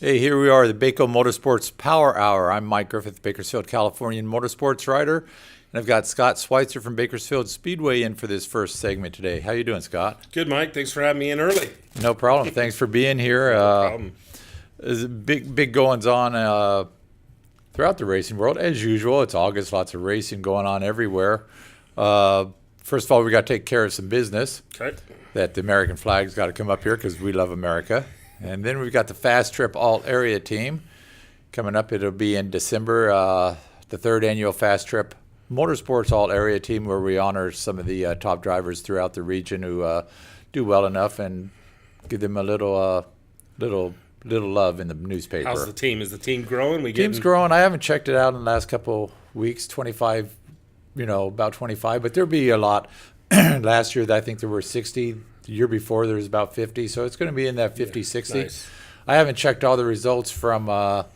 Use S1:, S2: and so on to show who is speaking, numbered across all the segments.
S1: Hey, here we are, the Baco Motorsports Power Hour. I'm Mike Griffith, Bakersfield, Californian motorsports rider, and I've got Scott Schweitzer from Bakersfield Speedway in for this first segment today. How you doing, Scott?
S2: Good, Mike. Thanks for having me in early.
S1: No problem. Thanks for being here.
S2: No problem.
S1: There's big goings on throughout the racing world. As usual, it's August, lots of racing going on everywhere. First of all, we got to take care of some business.
S2: Okay.
S1: That the American flag's got to come up here because we love America. And then we've got the Fast Trip Alt-Area team coming up. It'll be in December, the third annual Fast Trip Motorsports Alt-Area team, where we honor some of the top drivers throughout the region who do well enough and give them a little love in the newspaper.
S2: How's the team? Is the team growing?
S1: Team's growing. I haven't checked it out in the last couple weeks. 25, about 25, but there'll be a lot. Last year, I think there were 60. The year before, there was about 50. So it's going to be in that 50, 60.
S2: Nice.
S1: I haven't checked all the results from the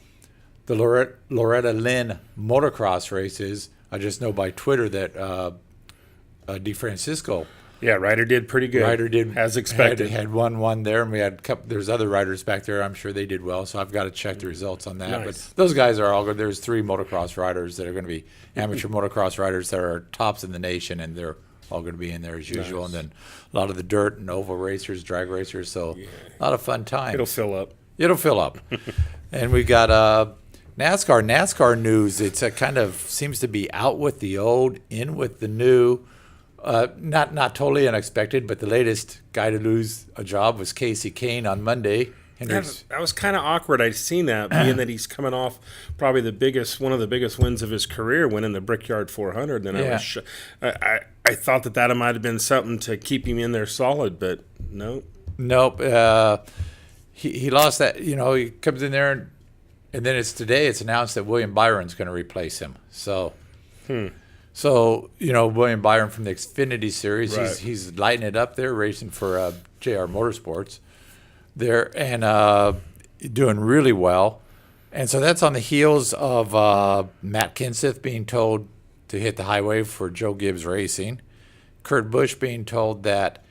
S1: Loretta Lynn motocross races. I just know by Twitter that DeFrancisco.
S2: Yeah, Ryder did pretty good.
S1: Ryder did
S2: as expected.
S1: Had won there, and we had there's other riders back there. I'm sure they did well. So I've got to check the results on that.
S2: Nice.
S1: But those guys are all good. There's 3 motocross riders that are going to be amateur motocross riders that are tops in the nation, and they're all going to be in there as usual.
S2: Nice.
S1: And then a lot of the dirt and oval racers, drag racers. So a lot of fun time.
S2: It'll fill up.
S1: It'll fill up. And we got NASCAR. NASCAR news. It's a kind of seems to be out with the old, in with the new. Not totally unexpected, but the latest guy to lose a job was Casey Kane on Monday.
S2: That was kind of awkward. I'd seen that, being that he's coming off probably one of the biggest wins of his career, winning the Brickyard 400. And I thought that might have been something to keep him in there solid, but no. Nope.
S1: He lost that. He comes in there, and then today it's announced that William Byron's going to replace him. So. William Byron from the Xfinity series,
S2: right.
S1: he's lighting it up there, racing for JR Motorsports there, and doing really well. And so that's on the heels of Matt Kenseth being told to hit the highway for Joe Gibbs Racing, Kurt Busch being told that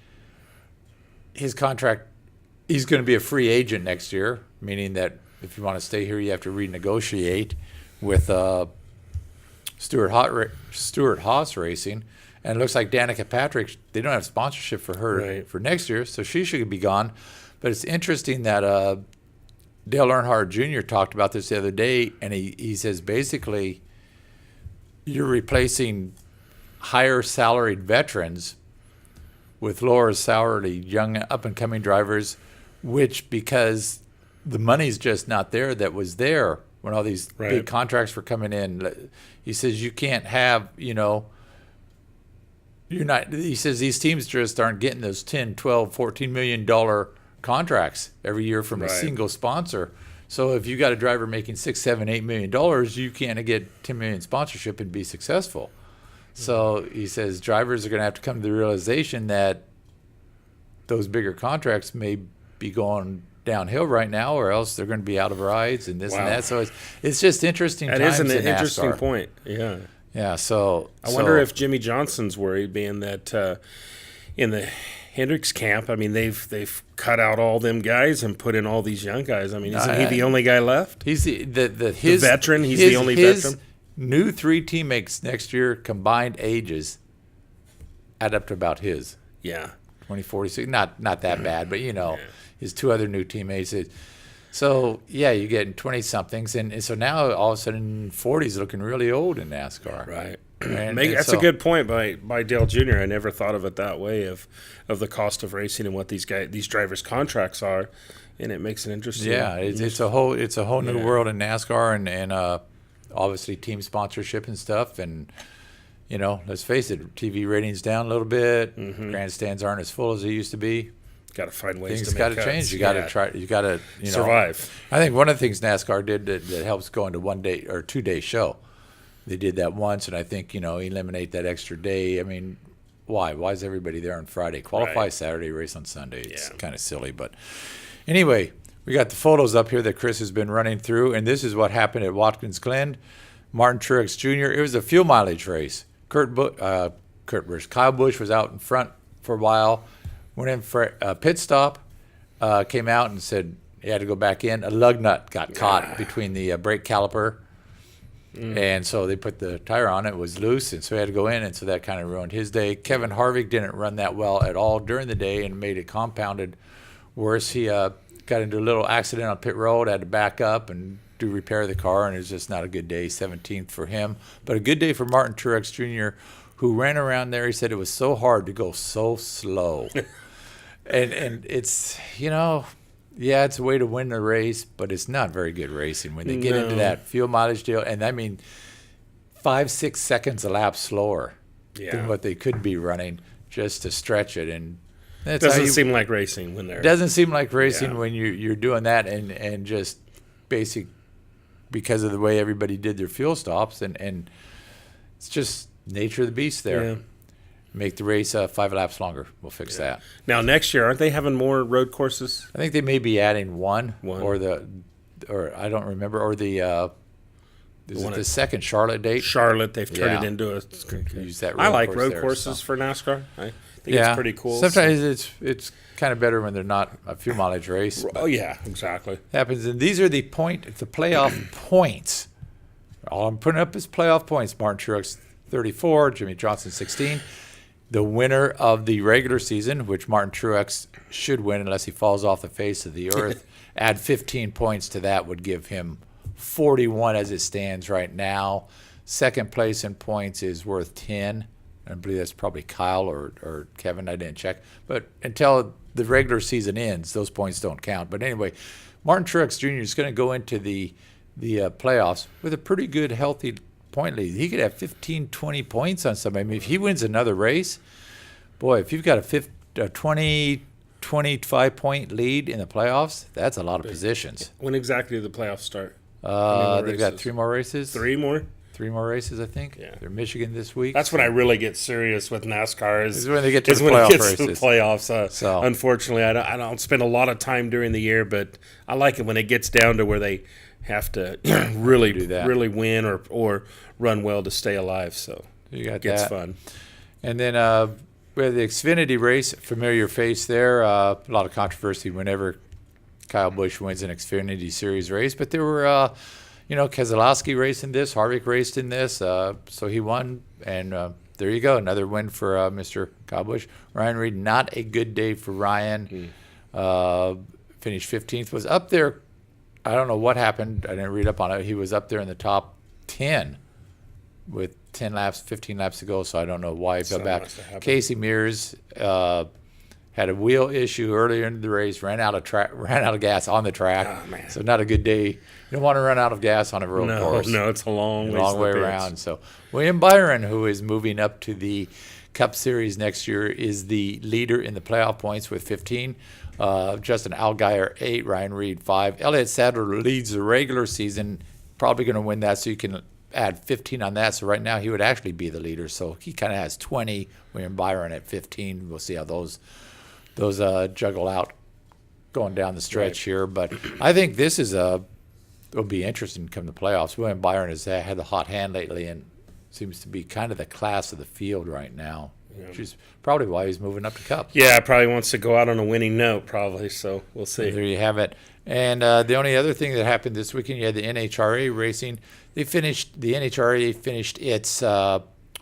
S1: his contract, he's going to be a free agent next year, meaning that if you want to stay here, you have to renegotiate with Stuart Haas Racing, and it looks like Danica Patrick, they don't have sponsorship for her for next year, so she should be gone. But it's interesting that Dale Earnhardt Jr. talked about this the other day, and he says basically you're replacing higher salaried veterans with lower salaried young up-and-coming drivers, which because the money's just not there that was there when all these big contracts were coming in. He says you can't have, you're not, he says these teams just aren't getting those 10, 12, $14 million contracts every year from a single sponsor. So if you got a driver making $6, $7, $8 million, you can't get $10 million sponsorship and be successful. So he says drivers are going to have to come to the realization that those bigger contracts may be going downhill right now, or else they're going to be out of rides and this and that. So it's just interesting.
S2: That
S1: times
S2: is an
S1: in
S2: interesting
S1: NASCAR.
S2: point. Yeah.
S1: Yeah. So
S2: I wonder if Jimmy Johnson's worried, being that in the Hendricks camp, I mean, they've cut out all them guys and put in all these young guys. I mean, isn't he the only guy left?
S1: He's the
S2: veteran. He's the only veteran.
S1: New 3 teammates next year combined ages add up to about his.
S2: Yeah.
S1: 2046. Not that bad, but his 2 other new teammates. So you're getting 20-somethings, and so now all of a sudden 40's looking really old in NASCAR.
S2: Right.
S1: That's
S2: a good point by Dale Jr. I never thought of it that way, of the cost of racing and what these drivers' contracts are, and it makes it interesting.
S1: Yeah, it's a whole new world in NASCAR, and obviously team sponsorship and stuff, and let's face it, TV ratings down a little bit. Grandstands aren't as full as they used to be.
S2: Got to find ways
S1: things
S2: to make
S1: cuts. Change. You got to try. You got to
S2: survive.
S1: I think one of the things NASCAR did that helps going to 1 day or 2 day show. They did that once, and I think eliminate that extra day. I mean, why? Why is everybody there on Friday? Qualify Saturday, race on Sunday. It's kind of silly, but anyway, we got the photos up here that Chris has been running through, and this is what happened at Watkins Glen. Martin Truex Jr. It was a fuel mileage race. Kyle Busch was out in front for a while. Went in for a pit stop, came out and said, He had to go back in. A lug nut got caught between the brake caliper. And so they put the tire on. It was loose, and so he had to go in, and so that kind of ruined his day. Kevin Harvick didn't run that well at all during the day and made it compounded worse. He got into a little accident on pit road, had to back up and do repair the car, and it was just not a good day, 17th for him. But a good day for Martin Truex Jr., who ran around there. He said it was so hard to go so slow. and it's, yeah, it's a way to win the race, but it's not very good racing when they get into that fuel mileage deal. And I mean, 5-6 seconds a lap slower than what they could be running just to stretch it. And
S2: it doesn't seem like racing when they're.
S1: Doesn't seem like racing when you're doing that and just basic because of the way everybody did their fuel stops. And it's just nature of the beast there.
S2: Yeah.
S1: Make the race 5 laps longer. We'll fix that.
S2: Now next year, aren't they having more road courses?
S1: I think they may be adding one. or I don't remember, or the second Charlotte date.
S2: Charlotte, they've turned it into a.
S1: Use that.
S2: I like road courses for NASCAR. I think it's pretty cool.
S1: Sometimes it's kind of better when they're not a few mileage race.
S2: Oh yeah, exactly.
S1: Happens, and these are the playoff points. All I'm putting up is playoff points. Martin Truex 34, Jimmy Johnson 16. The winner of the regular season, which Martin Truex should win unless he falls off the face of the earth, add 15 points to that would give him 41 as it stands right now. Second place in points is worth 10. I believe that's probably Kyle or Kevin. I didn't check. But until the regular season ends, those points don't count. But anyway, Martin Truex Jr. is going to go into the playoffs with a pretty good, healthy point lead. He could have 15, 20 points on somebody. I mean, if he wins another race, boy, if you've got a 20, 25-point lead in the playoffs, that's a lot of positions.
S2: When exactly do the playoffs start?
S1: They've got 3 more races.
S2: 3 more?
S1: 3 more races, I think.
S2: Yeah.
S1: They're Michigan this week.
S2: That's when I really get serious with NASCAR. Is
S1: when they get to the
S2: playoffs. Unfortunately, I don't spend a lot of time during the year, but I like it when it gets down to where they have to really win or run well to stay alive. So it gets fun.
S1: And then we have the Xfinity race, familiar face there. A lot of controversy whenever Kyle Busch wins an Xfinity Series race, but there were Keselowski raced in this, Harvick raced in this, so he won, and there you go, another win for Mr. Kyle Busch. Ryan Reed, not a good day for Ryan. Finished 15th, was up there. I don't know what happened. I didn't read up on it. He was up there in the top 10 with 15 laps to go, so I don't know why he fell back. Casey Mears had a wheel issue earlier in the race, ran out of gas on the track.
S2: Oh, man.
S1: So not a good day. You don't want to run out of gas on a road course.
S2: No, it's a long
S1: way around. So William Byron, who is moving up to the Cup Series next year, is the leader in the playoff points with 15. Justin Allgaier 8, Ryan Reed 5. Elliott Sadler leads the regular season, probably going to win that, so you can add 15 on that. So right now he would actually be the leader. So he kind of has 20. William Byron at 15. We'll see how those juggle out going down the stretch here. But I think this will be interesting come the playoffs. William Byron has had the hot hand lately and seems to be kind of the class of the field right now. Which is probably why he's moving up to Cup.
S2: Yeah, probably wants to go out on a winning note, probably. So we'll see.
S1: There you have it. And the only other thing that happened this weekend, you had the NHRA racing. The NHRA finished its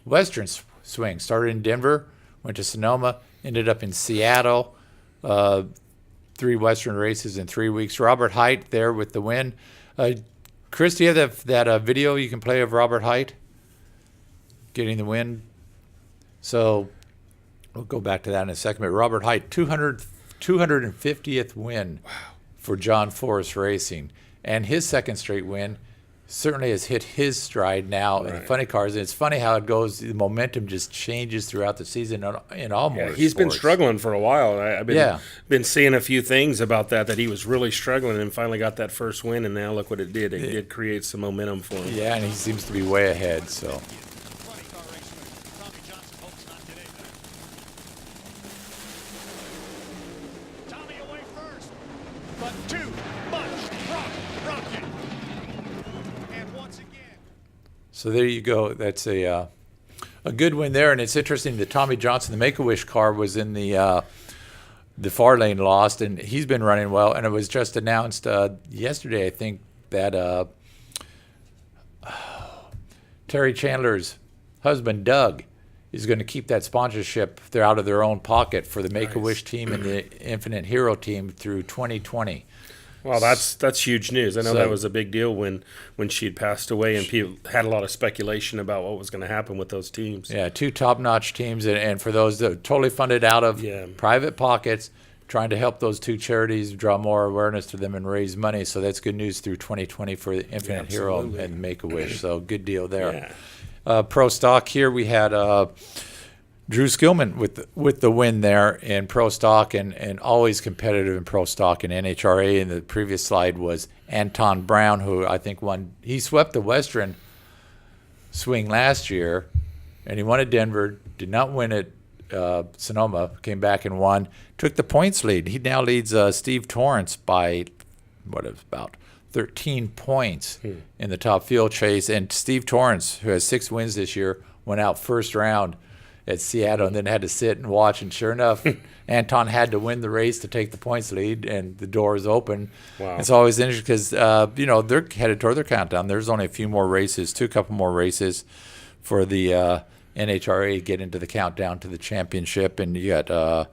S1: Western swing. Started in Denver, went to Sonoma, ended up in Seattle. 3 Western races in 3 weeks. Robert Hight there with the win. Chris, do you have that video you can play of Robert Hight getting the win? So we'll go back to that in a second. But Robert Hight, 250th win for John Forrest Racing. And his second straight win certainly has hit his stride now in the funny cars. And it's funny how it goes. The momentum just changes throughout the season in all motorsports.
S2: He's been struggling for a while. I've been seeing a few things about that he was really struggling and finally got that first win. And now look what it did. It did create some momentum for him.
S1: Yeah, and he seems to be way ahead. So. So there you go. That's a good win there, and it's interesting that Tommy Johnson, the Make-A-Wish car, was in the the far lane lost, and he's been running well. And it was just announced yesterday, I think, that Terry Chandler's husband, Doug, is going to keep that sponsorship. They're out of their own pocket for the Make-A-Wish team and the Infinite Hero team through 2020.
S2: Well, that's huge news. I know
S1: So-
S2: that was a big deal when she had passed away, and people had a lot of speculation about what was going to happen with those teams.
S1: Yeah, two top-notch teams, and for those that are totally funded out of private pockets, trying to help those two charities draw more awareness to them and raise money. So that's good news through 2020 for the Infinite Hero and Make-A-Wish. So good deal there. Pro Stock here, we had Drew Skillman with the win there in Pro Stock, and always competitive in Pro Stock and NHRA. And the previous slide was Anton Brown, who I think won. He swept the Western swing last year, and he won at Denver. Did not win at Sonoma. Came back and won. Took the points lead. He now leads Steve Torrance by about 13 points in the top field chase. And Steve Torrance, who has 6 wins this year, went out first round at Seattle and then had to sit and watch. And sure enough, Anton had to win the race to take the points lead, and the door is open.
S2: Wow.
S1: It's always interesting because, they're headed toward their countdown. There's only a few more races, couple more races for the NHRA to get into the countdown to the championship. And you got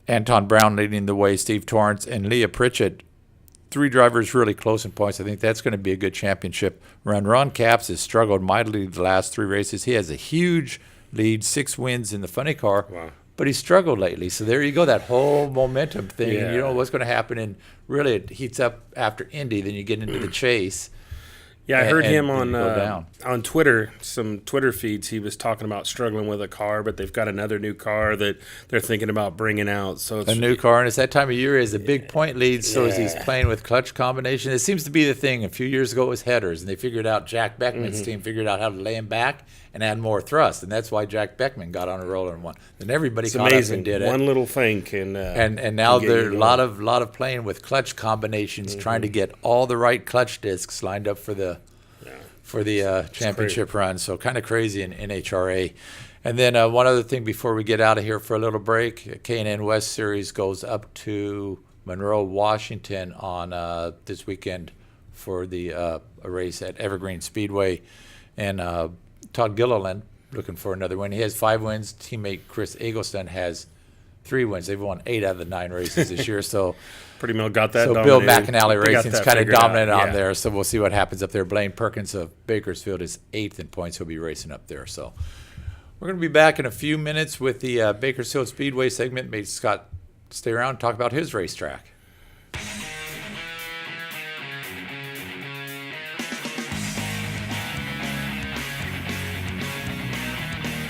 S1: Anton Brown leading the way, Steve Torrance, and Leah Pritchett. 3 drivers really close in points. I think that's going to be a good championship run. Ron Capps has struggled mightily the last 3 races. He has a huge lead, 6 wins in the funny car, but he struggled lately. So there you go, that whole momentum thing. And you know what's going to happen, and really it heats up after Indy, then you get into the chase.
S2: Yeah, I heard him
S1: on
S2: on Twitter, some Twitter feeds. He was talking about struggling with a car, but they've got another new car that they're thinking about bringing out. So it's
S1: a new car, and it's that time of year. Is a big point lead, so as he's playing with clutch combination. It seems to be the thing. A few years ago it was headers, and they figured out, Jack Beckman's team figured out how to lay him back and add more thrust, and that's why Jack Beckman got on a roller and won. Then everybody caught up and did it.
S2: One little thing can
S1: and now there's a lot of playing with clutch combinations, trying to get all the right clutch discs lined up for the championship run. So kind of crazy in NHRA. And then one other thing before we get out of here for a little break, K&N West Series goes up to Monroe, Washington on this weekend for the a race at Evergreen Speedway. And Todd Gilliland looking for another win. He has 5 wins. Teammate Chris Eggleston has 3 wins. They've won 8 out of the 9 races this year. So
S2: pretty much got that.
S1: So Bill McAnally Racing's kind of dominant
S2: out.
S1: on there. So we'll see what happens up there. Blaine Perkins of Bakersfield is 8th in points. He'll be racing up there. So we're going to be back in a few minutes with the Bakersfield Speedway segment. May Scott stay around and talk about his racetrack.